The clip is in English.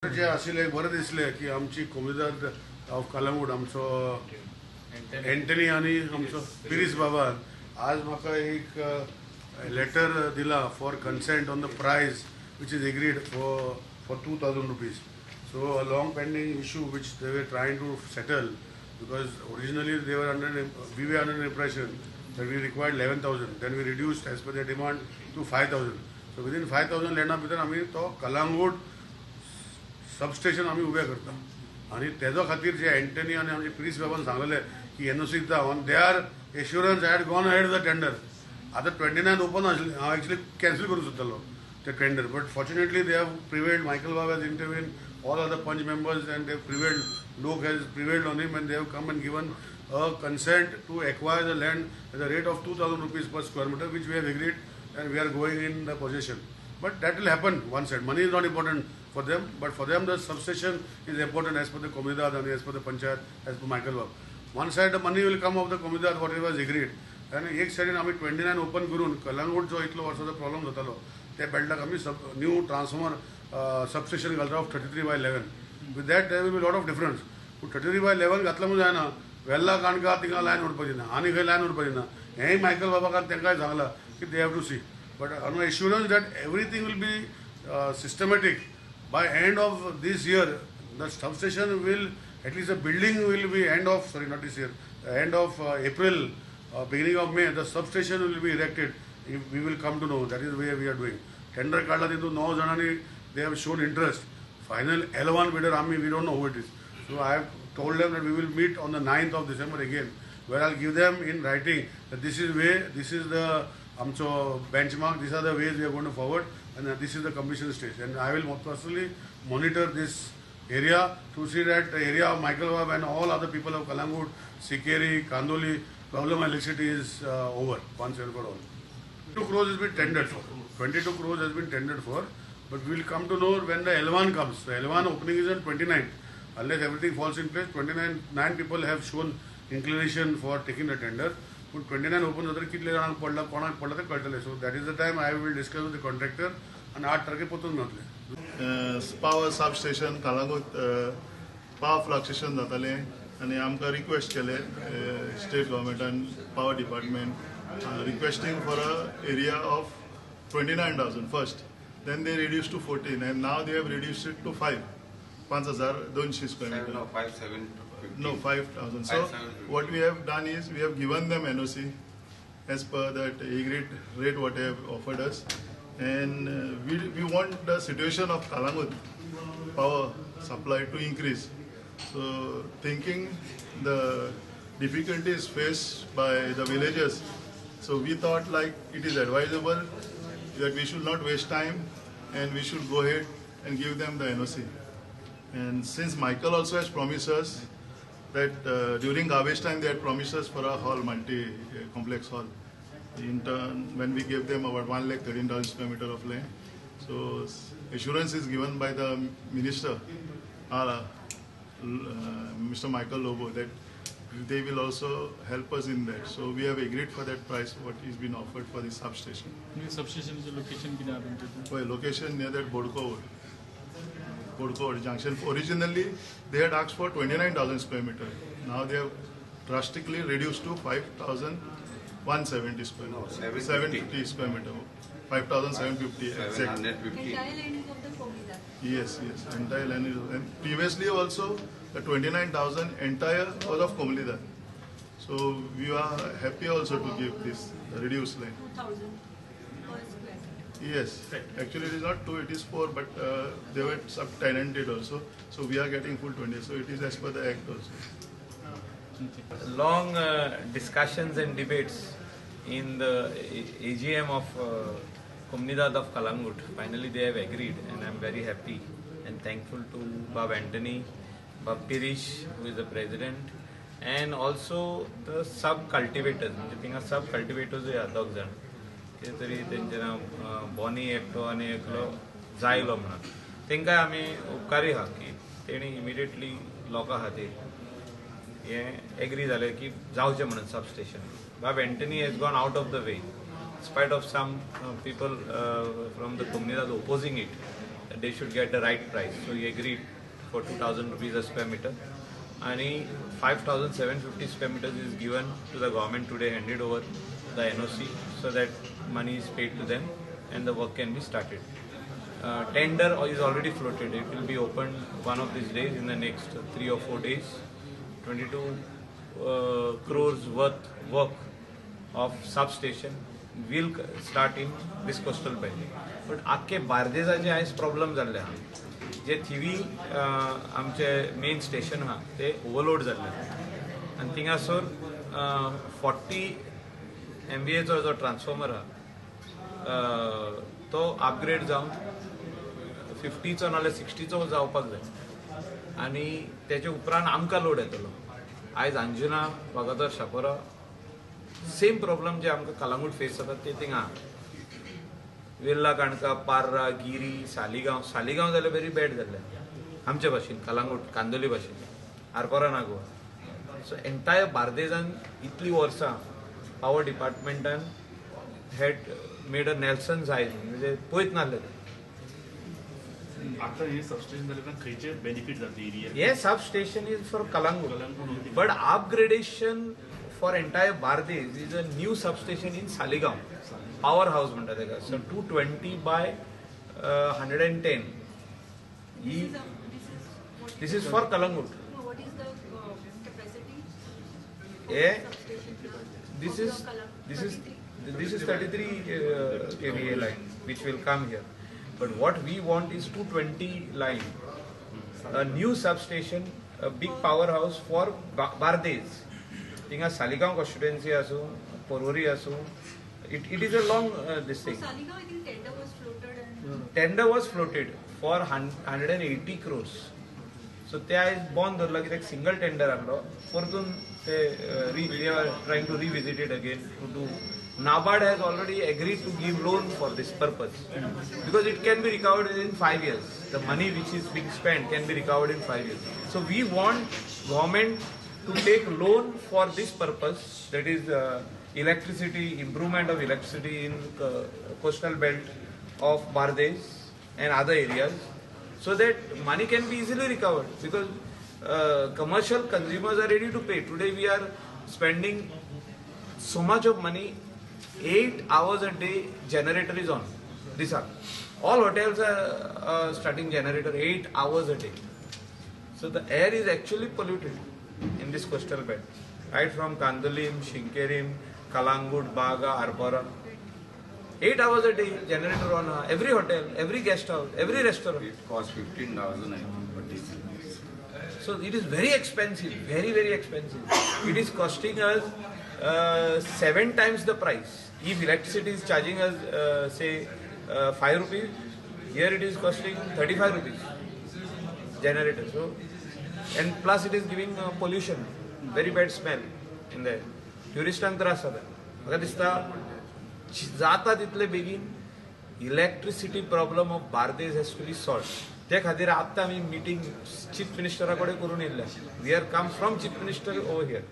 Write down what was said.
जे आशिल्ले बरें दिसलें की आमची कोमिदाद ऑफ कलंगूट आमचो एंटनी आनी आमचो पिरीस बाबान आज म्हाका एक लेटर दिला for consent on the price which is agreed for 2000 rupees. So a long pending issue which they were trying to settle, because originally we were under the impression that we required 11,000, then we reduced as per their demand to 5,000. So within 5,000 लेना भितर आम्ही तो Calangute substation आम्ही उभे करता आणि त्याच्या खातीर जे एंटनी आणि आमचे प्रिन्स बाबान सांगलेले की एनओसी दिता on their assurance I had gone ahead the tender. आता 29 ओपन आसले, हांव एक्चुअली कॅन्सल करूंक सोदतालो ते tender, but fortunately they have prevailed. Michael बाबा has intervened, all other punch members, and they have prevailed. Luke has prevailed on him, and they have come and given a consent to acquire the land at the rate of 2,000 rupees per square meter, which we have agreed, and we are going in the possession. But that will happen one side. Money is not important for them, but for them the substation is important as per the Komunidad and as per the Panchayat, as per Michael Bab. One side the money will come of the Komunidad, whatever is agreed. And एक साइडीन आम्ही 29 open करून कलंगूट जो इतलो वर्साचो problem जातालो त्या बेल्टाक आम्ही न्यू ट्रान्सफॉर्मर सबस्टेशन घालता of 33/11. With that there will be lot of difference. पूण 33/11 घातला म्हणजे जायना, वेल्ला काणका थिंगा लायन उरपाची ना आनी खंय लायन उरपाची ना. हेंय मायकल बाबाक तेंकाय सांगला की they have to see, but on assurance that everything will be systematic. By end of this year the substation will, at least the building will be end of end of April, beginning of May, the substation will be erected. We will come to know. That is the way we are doing. Tender काढला तिथून 9 जणांनी they have shown interest. Final L1 bidder we don't know who it is. So I have told them that we will meet on the 9th of December again, where I'll give them in writing that this is way, this is the amcho benchmark, these are the ways we are going to forward, and this is the completion stage. And I will personally monitor this area to see that the area of Michael Bab and all other people of Kalangut, Sikeri, Kandoli, problem electricity is over once and for all. 22 crores has been tendered for. 22 crores has been tendered for, but we will come to know when the L1 comes. The L1 opening is on 29th. Unless everything falls in place, 9 people have shown inclination for taking the tender. But 29 open जाता कितले जाणांक पडला, कोणाक पडला ते कळटले. So that is the time I will discuss with the contractor and 8 तारखे पोतून मेळटले. Power substation Calangute power fluctuation जाताले आनी आमकां रिक्वेस्ट केले स्टेट गव्हर्मेंटान, power department, requesting for a area of 29,000 first. Then they reduced to 14, and now they have reduced it to 5,200 square meter. No, 5,750. No, 5,000. So what we have done is we have given them NOC as per that agreed rate what they have offered us, and we want the situation of Kalangut power supply to increase. So thinking the difficulties faced by the villagers, so we thought like it is advisable that we should not waste time and we should go ahead and give them the NOC. And since Michael also has promised us that during garbage time they had promised us for a hall, multi-complex hall. In turn, when we gave them about 1,13,000 square meter of land, so assurance is given by the minister, Mr. Michael Lobo, that they will also help us in that. So we have agreed for that price what is been offered for the substation. The substation is a location ki well, location near that Bodko junction. Originally they had asked for 29,000 square meter. Now they have drastically reduced to 5,170 square meter. 750 square meter. 5,750 exactly. 750. Entire land of the Komunidad. Yes, entire land is. And previously also the 29,000 entire was of Komunidad. So we are happy also to give this reduced land. 2,000 per square meter. Yes, actually it is not 2, it is 4, but they were sub-tenanted also. So we are getting full 20. So it is as per the act also. Long discussions and debates in the AGM of Komunidad of Kalangut. Finally they have agreed, and I am very happy and thankful to Bab Anthony, Bab Pirish, who is the president, and also the sub-cultivators. म्हणजे sub-cultivators दोग जाण कितें तरी तेंचें नांव Bonnie एकटो आनी एकलो जायलो म्हणून तेंकां आमी उपकारी आहा की तेणी इमिडिएटली लोकां खातीर हें एग्री जालें की जावचें म्हणून सबस्टेशन. बाब Antony has gone out of the way, in spite of some people from the Komunidad opposing it. they should get the right price. So he agreed for 2,000 rupees a square meter. And 5,750 square meters is given to the government today, handed over the NOC, so that money is paid to them and the work can be started. Tender is already floated. It will be opened one of these days in the next 3 or 4 days. 22 crores worth work of substation will start in this coastal belt. But आख्खे बार्देजाचे आयज problem जाल्ले आहा. जे थिवी आमचे main station आहा ते overload जाल्ले आनी थिंगासोर 40 MVAचो जो ट्रान्सफॉर्मर आहा तो अपग्रेड जावन 50चो नाल्यार 60चो जावपाक जाय आनी तेचे उपरांत आमकां लोड येतलो. आयज अंजुना वागातोर शापोरा सेम प्रॉब्लेम जे आमकां कलंगूट फेस जातात ते थिंगा वेर्ला काणका पार्रा गिरी सालिगांव जाल्यार व्हेरी बॅड जाल्ले आमचे भाशेन कलंगूट कांदोली भाशेन आरपोरा नागोवा. सो एंटायर बार्देजान इतली वर्सां पावर डिपार्टमेंटान हॅड मेड अ नेल्सन सायज म्हणजे पळयत नासले ते. आता हे सबस्टेशन जाल्यार खंयचे बेनिफीट जाता एरिया? हे substation is for Calangute but upgradation for entire Bardes is a new substation in Saligaon, powerhouse म्हणटा तेका. So 220 by 110. This is for Kalangut. No, what is the capacity? Yeah. Substation This is 33 kVA line which will come here. But what we want is 220 line, a new substation, a big powerhouse for Bardes. थिंगा Saligao constituency आसूं पोरवोरी आसूं it is a long this thing. Saligaon, I think tender was floated and Tender was floated for 180 crores. So ते आयज बंद दवरला कित्याक single tender आहलो. परतून ते we are trying to revisit it again to do. NABARD has already agreed to give loan for this purpose because it can be recovered in 5 years. The money which is being spent can be recovered in 5 years. So we want government to take loan for this purpose, that is electricity, improvement of electricity in coastal belt of Bardes and other areas, so that money can be easily recovered because commercial consumers are ready to pay. Today we are spending so much of money, 8 hours a day generator is on. These are all hotels are starting generator 8 hours a day. So the air is actually polluted in this coastal belt, right from Kandolim, Shinkerim, Kalangut, Baga, Arbora. 8 hours a day generator on every hotel, every guest house, every restaurant. It costs 15,000 I think per day. So it is very expensive, very very expensive. It is costing us 7 times the price. If electricity is charging us say 5 rupees, here it is costing 35 rupees generator. So and plus it is giving pollution, very bad smell in there. Touristank त्रास जाता. म्हाका दिसता जाता तितले बेगीन electricity problem of Bardez has to be solve. ते खातीर आतां आमी मिटींग चीफ मिनिस्टरा कडेन करून येयल्ले. We are come from chief minister over here.